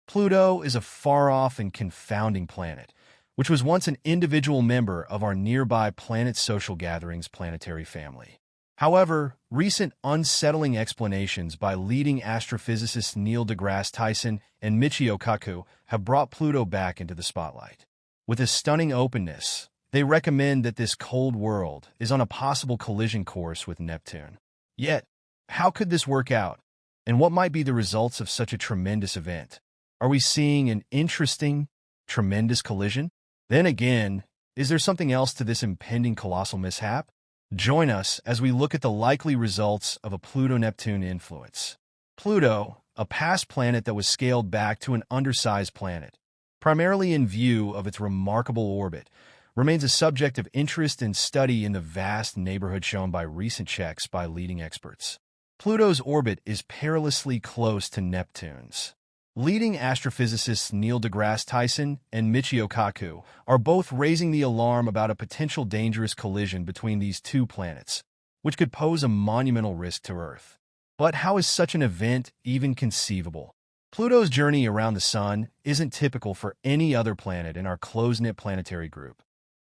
Pluto is a far-off and confounding planet, which was once an individual member of our nearby planet social gatherings planetary family. However, recent unsettling explanations by leading astrophysicists Neil deGrasse Tyson and Michio Kaku have brought Pluto back into the spotlight. With a stunning openness, they recommend that this cold world is on a possible collision course with Neptune. Yet, how could this work out? And what might be the results of such a tremendous event? Are we seeing an interesting, tremendous collision? Then again, is there something else to this impending colossal mishap? Join us as we look at the likely results of a Pluto-Neptune influence. Pluto, a past planet that was scaled back to an undersized planet, primarily in view of its remarkable orbit, remains a subject of interest and study in the vast neighborhood shown by recent checks by leading experts. Pluto's orbit is perilously close to Neptune's. Leading astrophysicists Neil deGrasse Tyson and Michio Kaku are both raising the alarm about a potential dangerous collision between these two planets, which could pose a monumental risk to Earth. But how is such an event even conceivable? Pluto's journey around the Sun isn't typical for any other planet in our close-knit planetary group.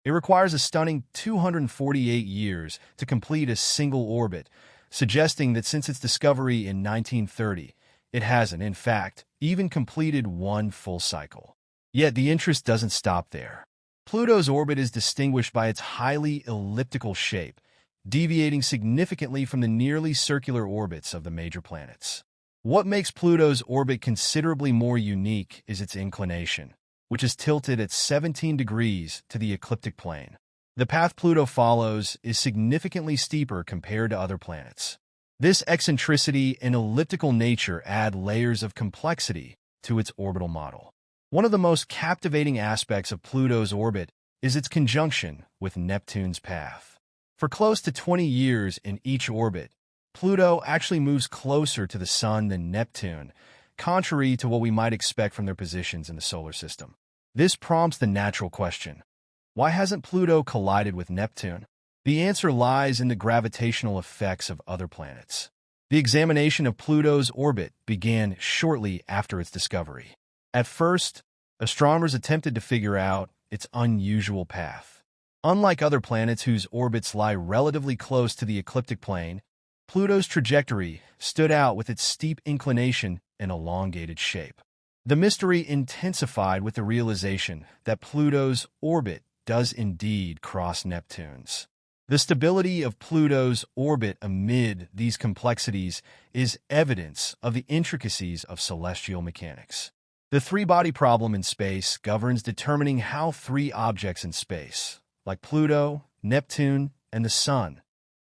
It requires a stunning 248 years to complete a single orbit, suggesting that since its discovery in 1930, it hasn't, in fact, even completed one full cycle. Yet the interest doesn't stop there. Pluto's orbit is distinguished by its highly elliptical shape, deviating significantly from the nearly circular orbits of the major planets. What makes Pluto's orbit considerably more unique is its inclination, which is tilted at 17 degrees to the ecliptic plane. The path Pluto follows is significantly steeper compared to other planets. This eccentricity and elliptical nature add layers of complexity to its orbital model. One of the most captivating aspects of Pluto's orbit is its conjunction with Neptune's path. For close to 20 years in each orbit, Pluto actually moves closer to the Sun than Neptune, contrary to what we might expect from their positions in the solar system. This prompts the natural question: why hasn't Pluto collided with Neptune? The answer lies in the gravitational effects of other planets. The examination of Pluto's orbit began shortly after its discovery. At first, astronomers attempted to figure out its unusual path. Unlike other planets whose orbits lie relatively close to the ecliptic plane, Pluto's trajectory stood out with its steep inclination and elongated shape. The mystery intensified with the realization that Pluto's orbit does indeed cross Neptune's. The stability of Pluto's orbit amid these complexities is evidence of the intricacies of celestial mechanics. The three-body problem in space governs determining how three objects in space, like Pluto, Neptune, and the Sun,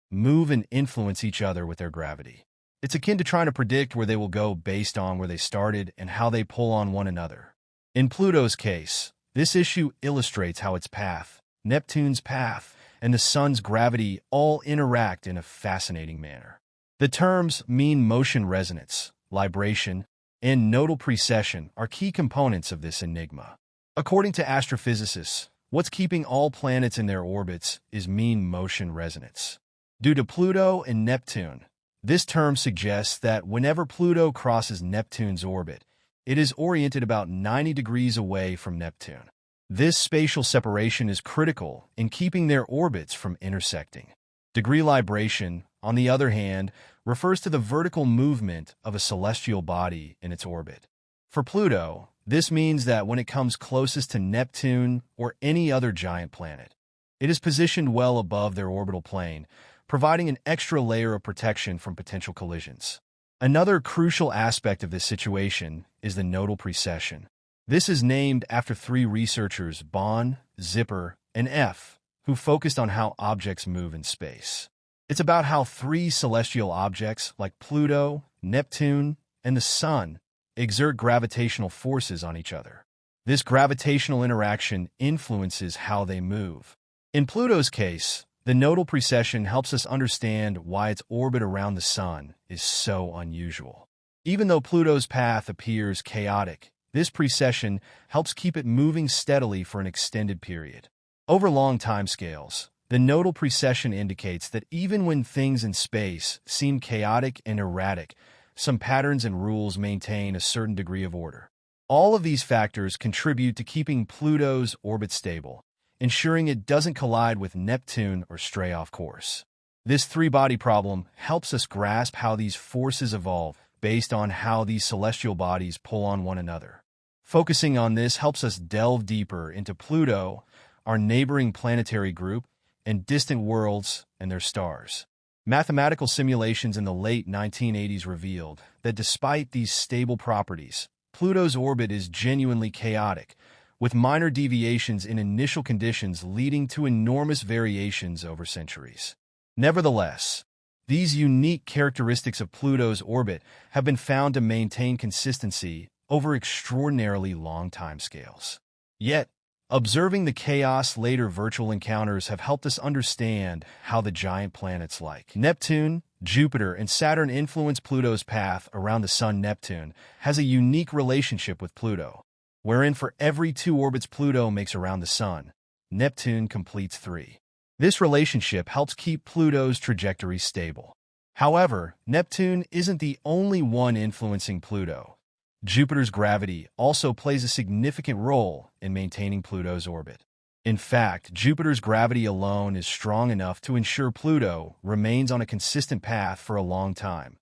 move and influence each other with their gravity. It's akin to trying to predict where they will go based on where they started and how they pull on one another. In Pluto's case, this issue illustrates how its path, Neptune's path, and the Sun's gravity all interact in a fascinating manner. The terms mean motion resonance, libration, and nodal precession are key components of this enigma. According to astrophysicists, what's keeping all planets in their orbits is mean motion resonance. Due to Pluto and Neptune, this term suggests that whenever Pluto crosses Neptune's orbit, it is oriented about 90 degrees away from Neptune. This spatial separation is critical in keeping their orbits from intersecting. Degree libration, on the other hand, refers to the vertical movement of a celestial body in its orbit. For Pluto, this means that when it comes closest to Neptune or any other giant planet, it is positioned well above their orbital plane, providing an extra layer of protection from potential collisions. Another crucial aspect of this situation is the nodal precession. This is named after three researchers, Bond, Zipper, and F, who focused on how objects move in space. It's about how three celestial objects like Pluto, Neptune, and the Sun exert gravitational forces on each other. This gravitational interaction influences how they move. In Pluto's case, the nodal precession helps us understand why its orbit around the Sun is so unusual. Even though Pluto's path appears chaotic, this precession helps keep it moving steadily for an extended period. Over long timescales, the nodal precession indicates that even when things in space seem chaotic and erratic, some patterns and rules maintain a certain degree of order. All of these factors contribute to keeping Pluto's orbit stable, ensuring it doesn't collide with Neptune or stray off course. This three-body problem helps us grasp how these forces evolve based on how these celestial bodies pull on one another. Focusing on this helps us delve deeper into Pluto, our neighboring planetary group, and distant worlds and their stars. Mathematical simulations in the late 1980s revealed that despite these stable properties, Pluto's orbit is genuinely chaotic, with minor deviations in initial conditions leading to enormous variations over centuries. Nevertheless, these unique characteristics of Pluto's orbit have been found to maintain consistency over extraordinarily long timescales. Yet, observing the chaos later virtual encounters have helped us understand how the giant planets like Neptune, Jupiter, and Saturn influence Pluto's path around the Sun. Neptune has a unique relationship with Pluto, wherein for every 2 orbits Pluto makes around the Sun, Neptune completes 3. This relationship helps keep Pluto's trajectory stable. However, Neptune isn't the only one influencing Pluto. Jupiter's gravity also plays a significant role in maintaining Pluto's orbit. In fact, Jupiter's gravity alone is strong enough to ensure Pluto remains on a consistent path for a long time,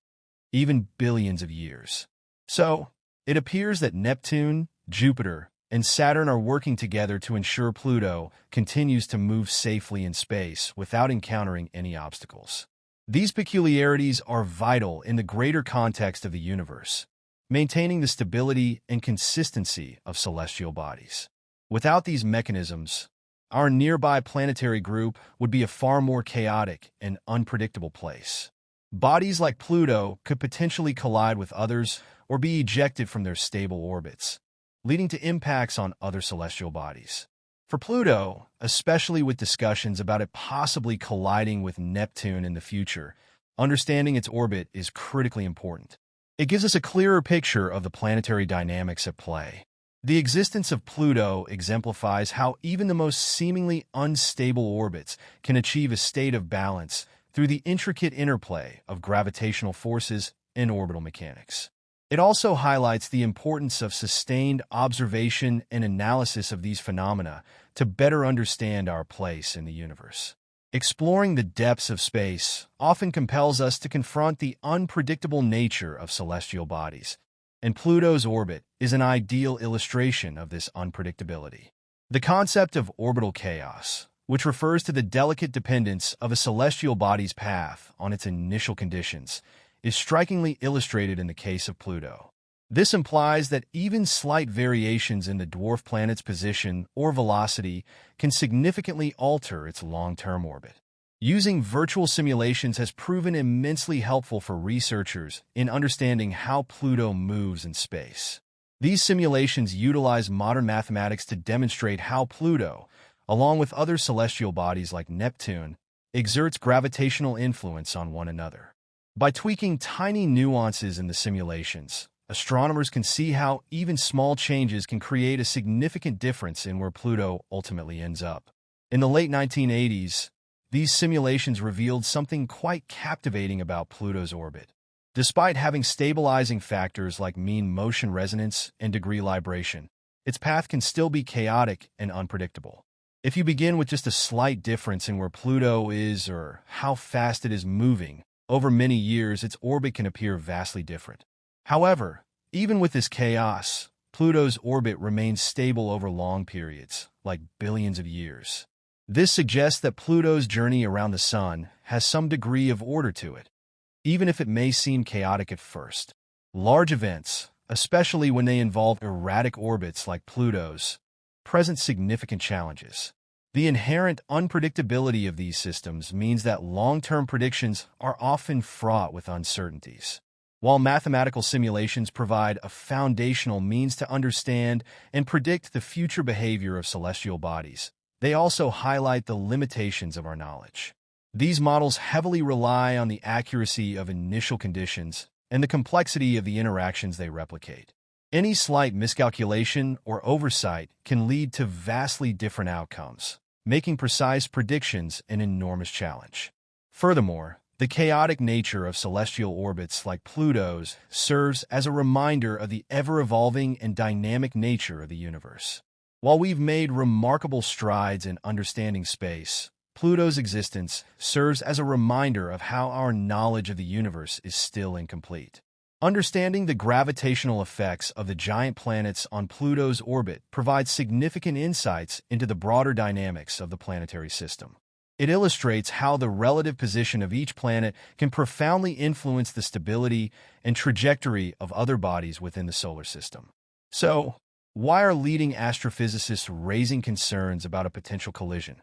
even billions of years. So, it appears that Neptune, Jupiter, and Saturn are working together to ensure Pluto continues to move safely in space without encountering any obstacles. These peculiarities are vital in the greater context of the universe, maintaining the stability and consistency of celestial bodies. Without these mechanisms, our nearby planetary group would be a far more chaotic and unpredictable place. Bodies like Pluto could potentially collide with others or be ejected from their stable orbits, leading to impacts on other celestial bodies. For Pluto, especially with discussions about it possibly colliding with Neptune in the future, understanding its orbit is critically important. It gives us a clearer picture of the planetary dynamics at play. The existence of Pluto exemplifies how even the most seemingly unstable orbits can achieve a state of balance through the intricate interplay of gravitational forces and orbital mechanics. It also highlights the importance of sustained observation and analysis of these phenomena to better understand our place in the universe. Exploring the depths of space often compels us to confront the unpredictable nature of celestial bodies, and Pluto's orbit is an ideal illustration of this unpredictability. The concept of orbital chaos, which refers to the delicate dependence of a celestial body's path on its initial conditions, is strikingly illustrated in the case of Pluto. This implies that even slight variations in the dwarf planet's position or velocity can significantly alter its long-term orbit. Using virtual simulations has proven immensely helpful for researchers in understanding how Pluto moves in space. These simulations utilize modern mathematics to demonstrate how Pluto, along with other celestial bodies like Neptune, exerts gravitational influence on one another. By tweaking tiny nuances in the simulations, astronomers can see how even small changes can create a significant difference in where Pluto ultimately ends up. In the late 1980s, these simulations revealed something quite captivating about Pluto's orbit. Despite having stabilizing factors like mean motion resonance and degree libration, its path can still be chaotic and unpredictable. If you begin with just a slight difference in where Pluto is or how fast it is moving, over many years its orbit can appear vastly different. However, even with this chaos, Pluto's orbit remains stable over long periods, like billions of years. This suggests that Pluto's journey around the Sun has some degree of order to it, even if it may seem chaotic at first. Large events, especially when they involve erratic orbits like Pluto's, present significant challenges. The inherent unpredictability of these systems means that long-term predictions are often fraught with uncertainties. While mathematical simulations provide a foundational means to understand and predict the future behavior of celestial bodies, they also highlight the limitations of our knowledge. These models heavily rely on the accuracy of initial conditions and the complexity of the interactions they replicate. Any slight miscalculation or oversight can lead to vastly different outcomes, making precise predictions an enormous challenge. Furthermore, The chaotic nature of celestial orbits like Pluto's serves as a reminder of the ever-evolving and dynamic nature of the universe. While we've made remarkable strides in understanding space, Pluto's existence serves as a reminder of how our knowledge of the universe is still incomplete. Understanding the gravitational effects of the giant planets on Pluto's orbit provides significant insights into the broader dynamics of the planetary system. It illustrates how the relative position of each planet can profoundly influence the stability and trajectory of other bodies within the solar system. So, why are leading astrophysicists raising concerns about a potential collision?